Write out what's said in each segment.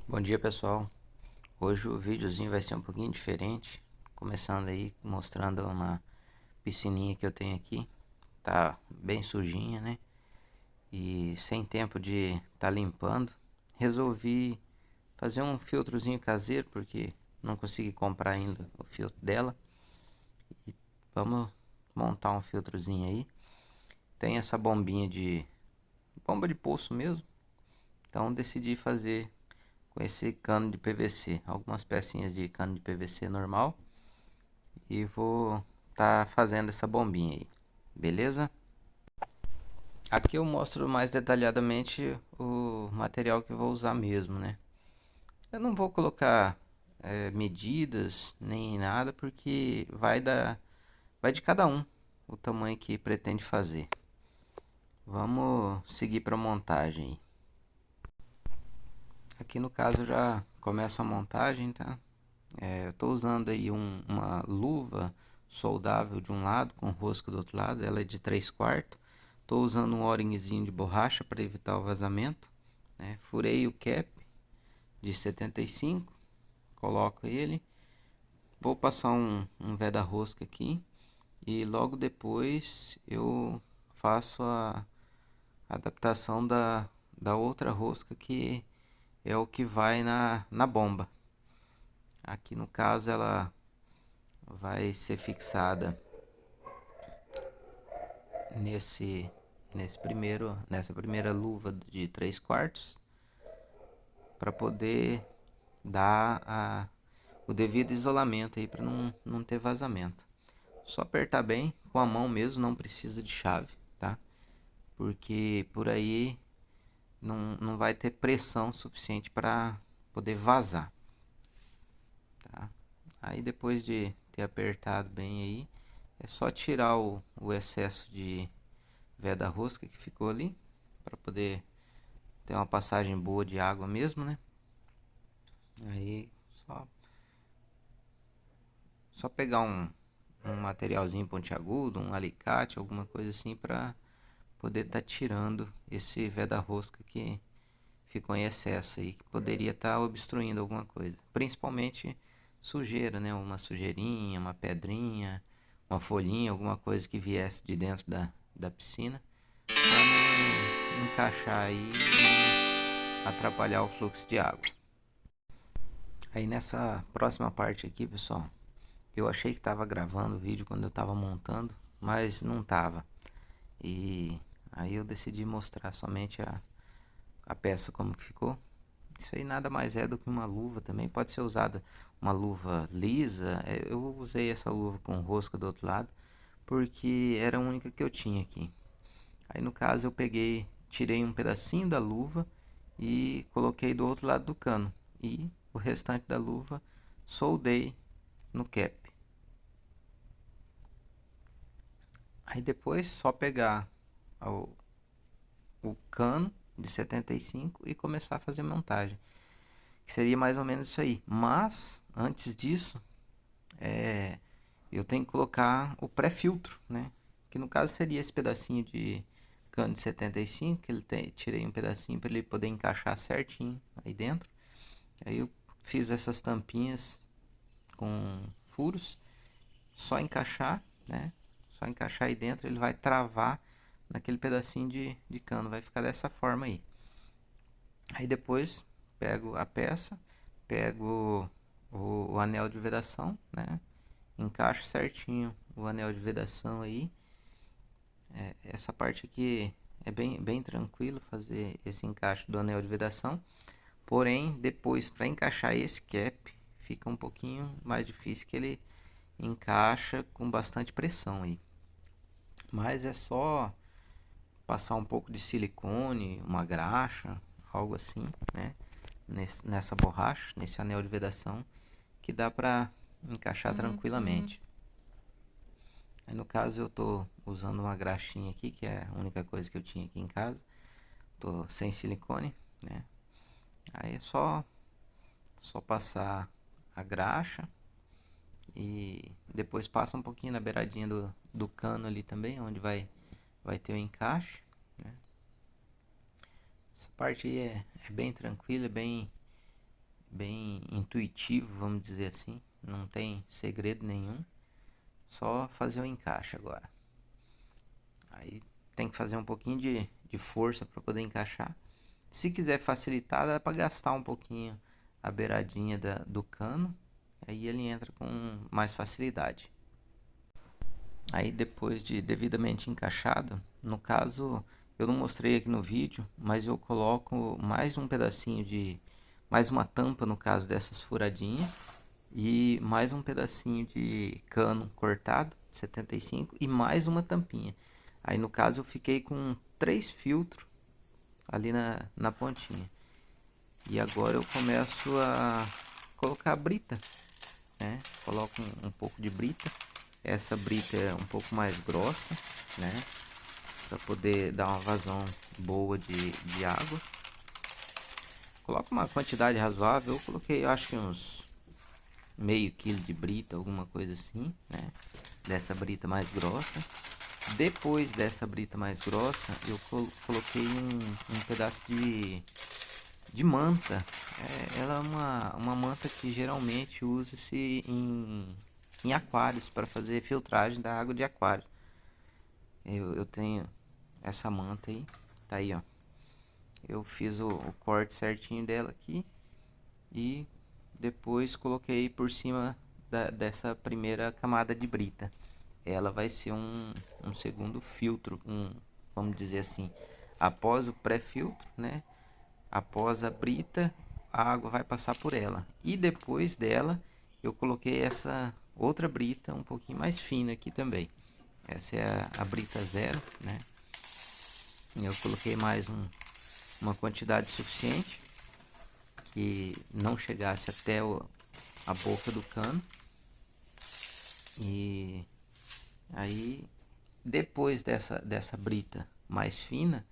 Bom dia, pessoal. Hoje o videozinho vai ser um pouquinho diferente, começando aí mostrando uma piscininha que eu tenho aqui. Tá bem sujinha, né? E sem tempo de tá limpando, resolvi fazer um filtrozinho caseiro porque não consegui comprar ainda o filtro dela. E vamos montar um filtrozinho aí. Tem essa bombinha de bomba de poço mesmo. Então decidi fazer com esse cano de PVC, algumas pecinhas de cano de PVC normal e vou tá fazendo essa bombinha aí, beleza? Aqui eu mostro mais detalhadamente o material que eu vou usar mesmo, né? Eu não vou colocar medidas nem nada porque vai de cada um o tamanho que pretende fazer. Vamos seguir para a montagem. Aqui no caso já começa a montagem, tá? Eu estou usando aí uma luva soldável de um lado com rosca do outro lado, ela é de 3/4. Estou usando um O-ringzinho de borracha para evitar o vazamento, né? Furei o cap de 75, coloco ele, vou passar um veda-rosca aqui e logo depois eu faço a adaptação da outra rosca que é o que vai na bomba. Aqui no caso ela vai ser fixada nesse nessa primeira luva de 3/4 para poder dar o devido isolamento aí para não ter vazamento. Só apertar bem com a mão mesmo, não precisa de chave, tá? Porque por aí não vai ter pressão suficiente para poder vazar, tá? Aí depois de ter apertado bem aí, é só tirar o excesso de veda rosca que ficou ali para poder ter uma passagem boa de água mesmo, né? Aí só, só pegar um materialzinho pontiagudo, um alicate, alguma coisa assim para poder estar tirando esse veda-rosca que ficou em excesso aí, que poderia estar obstruindo alguma coisa. Principalmente sujeira, né? Uma sujeirinha, uma pedrinha, uma folhinha, alguma coisa que viesse de dentro da piscina para não encaixar aí e não atrapalhar o fluxo de água. Aí nessa próxima parte aqui, pessoal, eu achei que estava gravando o vídeo quando eu estava montando, mas não estava. E aí eu decidi mostrar somente a peça como que ficou. Isso aí nada mais é do que uma luva também. Pode ser usada uma luva lisa. Eu usei essa luva com rosca do outro lado porque era a única que eu tinha aqui. Aí no caso eu peguei, tirei um pedacinho da luva e coloquei do outro lado do cano. E o restante da luva soldei no cap. Aí depois só pegar o, o cano de 75 e começar a fazer montagem. Que seria mais ou menos isso aí. Mas antes disso, eu tenho que colocar o pré-filtro, né? Que no caso seria esse pedacinho de cano de 75, que tirei um pedacinho para ele poder encaixar certinho aí dentro. Aí eu fiz essas tampinhas com furos, só encaixar, né? Só encaixar aí dentro, ele vai travar naquele pedacinho de cano, vai ficar dessa forma aí. Aí depois pego a peça, pego o anel de vedação, né? Encaixo certinho o anel de vedação aí. Essa parte aqui é bem tranquilo fazer esse encaixe do anel de vedação. Porém, depois para encaixar esse cap fica um pouquinho mais difícil, que ele encaixa com bastante pressão aí. Mas é só passar um pouco de silicone, uma graxa, algo assim, né? Nessa borracha, nesse anel de vedação, que dá para encaixar tranquilamente. Aí no caso eu tô usando uma graxinha aqui, que é a única coisa que eu tinha aqui em casa. Tô sem silicone, né? Aí é só passar a graxa e depois passa um pouquinho na beiradinha do cano ali também, onde vai ter o encaixe, né? Essa parte aí é bem tranquila, bem intuitivo, vamos dizer assim. Não tem segredo nenhum. Só fazer o encaixe agora. Aí tem que fazer um pouquinho de força para poder encaixar. Se quiser facilitar, dá para gastar um pouquinho a beiradinha do cano. Aí ele entra com mais facilidade. Aí depois de devidamente encaixado, no caso eu não mostrei aqui no vídeo, mas eu coloco mais um pedacinho mais uma tampa no caso dessas furadinhas e mais um pedacinho de cano cortado, 75 e mais uma tampinha. Aí no caso eu fiquei com 3 filtros ali na pontinha. E agora eu começo a colocar a brita, né? Coloco um pouco de brita. Essa brita é um pouco mais grossa, né? Para poder dar uma vazão boa de água. Coloco uma quantidade razoável. Eu coloquei, acho que uns meio quilo de brita, alguma coisa assim, né? Dessa brita mais grossa. Depois dessa brita mais grossa, eu coloquei um pedaço de manta. Ela é uma manta que geralmente usa-se em aquários para fazer filtragem da água de aquário. Eu tenho essa manta aí, tá aí, ó. Eu fiz o corte certinho dela aqui e depois coloquei por cima dessa primeira camada de brita. Ela vai ser um segundo filtro, vamos dizer assim, após o pré-filtro, né? Após a brita, a água vai passar por ela. E depois dela, eu coloquei essa outra brita um pouquinho mais fina aqui também. Essa é a brita zero, né? Eu coloquei mais uma quantidade suficiente que não chegasse até a boca do cano. E aí, depois dessa brita mais fina,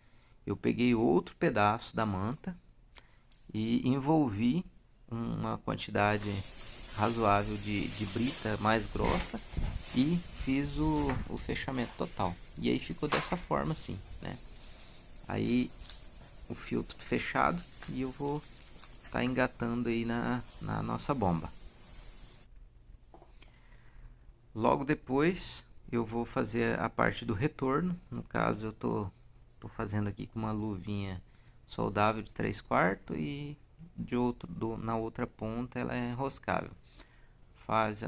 eu peguei outro pedaço da manta e envolvi uma quantidade razoável de brita mais grossa e fiz o fechamento total. E aí ficou dessa forma assim, né? Aí o filtro fechado e eu vou estar engatando aí na nossa bomba. Logo depois eu vou fazer a parte do retorno. No caso eu tô fazendo aqui com uma luvinha soldável de 3/4 e na outra ponta ela é enroscável. Faz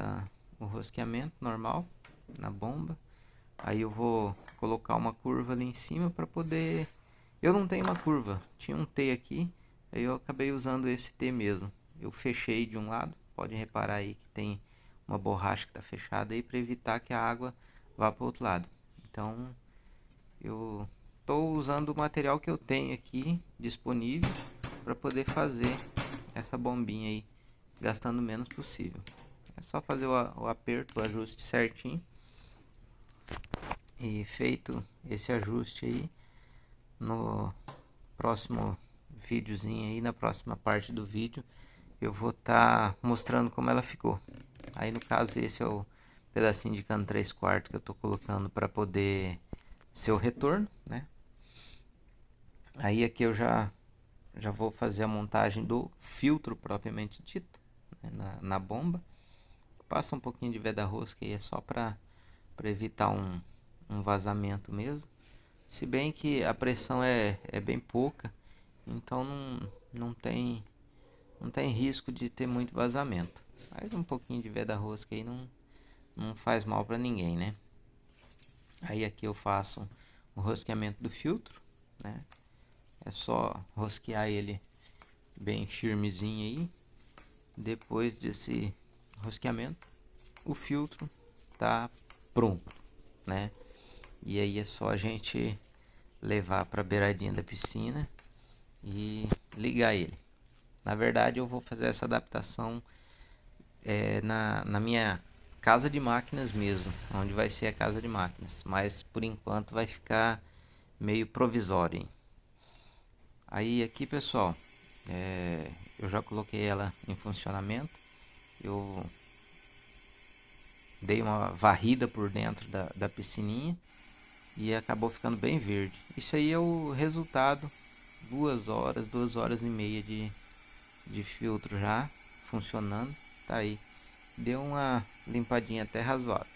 o rosqueamento normal na bomba. Aí eu vou colocar uma curva ali em cima para poder... Eu não tenho uma curva, tinha um T aqui, aí eu acabei usando esse T mesmo. Eu fechei de um lado, pode reparar aí que tem uma borracha que está fechada aí para evitar que a água vá para o outro lado. Então eu estou usando o material que eu tenho aqui disponível para poder fazer essa bombinha aí, gastando o menos possível. É só fazer o aperto, o ajuste certinho. E feito esse ajuste aí, no próximo videozinho aí, na próxima parte do vídeo, eu vou estar mostrando como ela ficou. Aí no caso esse é o pedacinho de cano 3/4 que eu estou colocando para poder ser o retorno, né? Aí aqui eu já vou fazer a montagem do filtro propriamente dito, né, na bomba. Passa um pouquinho de veda rosca aí, é só para evitar um vazamento mesmo. Se bem que a pressão é bem pouca, então não tem risco de ter muito vazamento. Mas um pouquinho de veda rosca aí não faz mal para ninguém, né? Aí aqui eu faço o rosqueamento do filtro, né? É só rosquear ele bem firmezinho aí. Depois desse rosqueamento, o filtro tá pronto, né? E aí é só a gente levar para a beiradinha da piscina e ligar ele. Na verdade eu vou fazer essa adaptação na minha casa de máquinas mesmo, onde vai ser a casa de máquinas, mas por enquanto vai ficar meio provisório, hein? Aí aqui pessoal, eu já coloquei ela em funcionamento. Eu dei uma varrida por dentro da piscininha e acabou ficando bem verde. Isso aí é o resultado, 2 horas e meia de filtro já funcionando. Tá aí. Deu uma limpadinha até razoável.